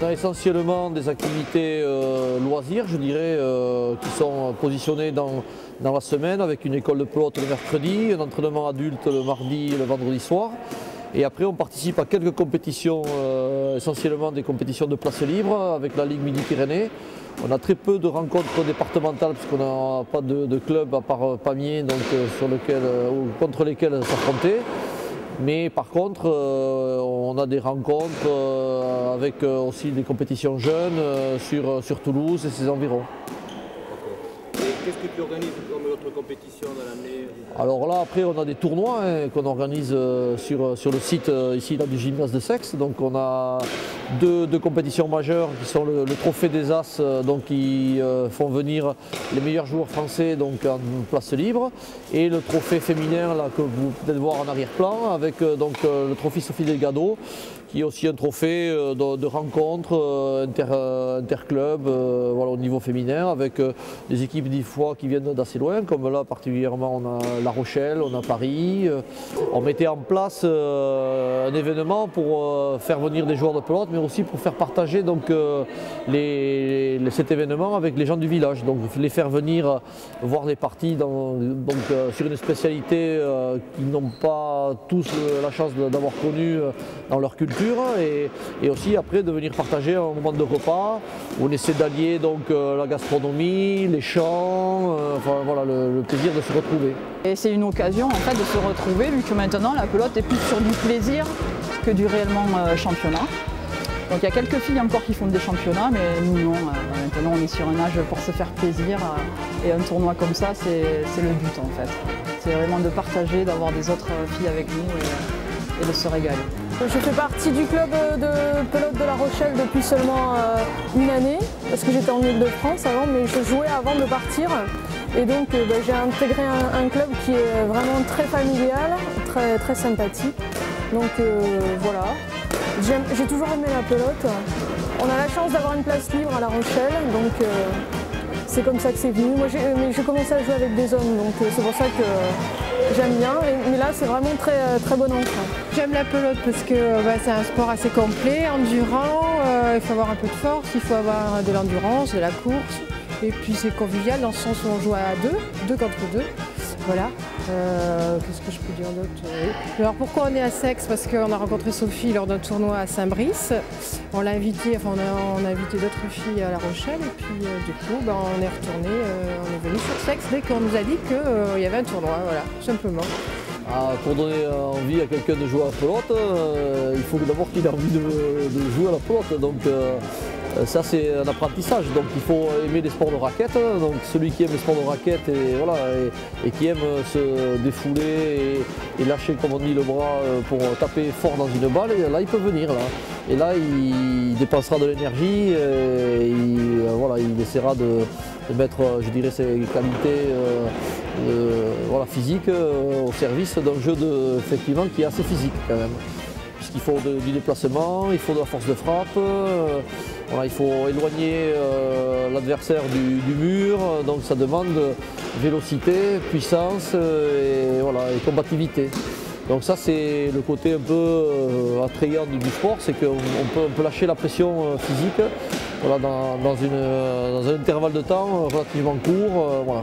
On a essentiellement des activités loisirs, je dirais, qui sont positionnées dans la semaine avec une école de pelote le mercredi, un entraînement adulte le mardi et le vendredi soir. Et après on participe à quelques compétitions, essentiellement des compétitions de place libre avec la Ligue Midi-Pyrénées. On a très peu de rencontres départementales puisqu'on n'a pas de club à part Pamiers donc, contre lesquels s'affronter. Mais par contre, on a des rencontres avec aussi des compétitions jeunes sur Toulouse et ses environs. Qu'est-ce que tu organises comme autre compétition dans l'année? Alors là, après, on a des tournois qu'on organise sur le site ici là, du gymnase de Seix. Donc on a deux compétitions majeures qui sont le trophée des As, donc qui font venir les meilleurs joueurs français donc, en place libre, et le trophée féminin là, que vous pouvez voir en arrière-plan avec donc, le trophée Sophie Delgado, qui est aussi un trophée de rencontre interclub voilà, au niveau féminin avec des équipes des fois qui viennent d'assez loin, comme là particulièrement on a La Rochelle, on a Paris. On mettait en place un événement pour faire venir des joueurs de pelote, mais aussi pour faire partager donc, cet événement avec les gens du village, donc les faire venir voir des parties sur une spécialité qu'ils n'ont pas tous la chance d'avoir connue dans leur culture. Et aussi après de venir partager un moment de repas où on essaie d'allier donc la gastronomie, les chants, enfin voilà le plaisir de se retrouver. Et c'est une occasion en fait de se retrouver vu que maintenant la pelote est plus sur du plaisir que du réellement championnat. Donc il y a quelques filles encore qui font des championnats, mais nous non, maintenant on est sur un âge pour se faire plaisir et un tournoi comme ça c'est le but en fait. C'est vraiment de partager, d'avoir des autres filles avec nous et de se régaler. Je fais partie du club de pelote de La Rochelle depuis seulement une année, parce que j'étais en Île-de-France avant, mais je jouais avant de partir. Et donc j'ai intégré un club qui est vraiment très familial, très sympathique. Donc voilà, j'ai toujours aimé la pelote. On a la chance d'avoir une place libre à La Rochelle, donc c'est comme ça que c'est venu. Moi j'ai commencé à jouer avec des hommes, donc c'est pour ça que j'aime bien, mais là c'est vraiment très bon enfant. J'aime la pelote parce que c'est un sport assez complet, endurant, il faut avoir un peu de force, il faut avoir de l'endurance, de la course. Et puis c'est convivial dans le sens où on joue à deux contre deux. Voilà. Qu'est-ce que je peux dire d'autre? Alors pourquoi on est à Seix? Parce qu'on a rencontré Sophie lors d'un tournoi à Saint-Brice. On l'a invitée, enfin on a invité d'autres filles à La Rochelle et puis du coup on est retourné, on est venu sur Seix dès qu'on nous a dit qu'il y avait un tournoi, voilà, tout simplement. Pour donner envie à quelqu'un de jouer à la pelote, il faut d'abord qu'il ait envie de jouer à la pelote. Donc, ça c'est un apprentissage, donc il faut aimer les sports de raquette, donc celui qui aime les sports de raquette et qui aime se défouler et lâcher comme on dit le bras pour taper fort dans une balle, là il peut venir là. Et là il dépensera de l'énergie et il essaiera de mettre je dirais ses qualités physiques au service d'un jeu effectivement qui est assez physique quand même. Puisqu'il faut du déplacement, il faut de la force de frappe, il faut éloigner l'adversaire du mur, donc ça demande vélocité, puissance et combativité. Donc ça c'est le côté un peu attrayant du sport, c'est qu'on peut lâcher la pression physique dans un intervalle de temps relativement court. Voilà.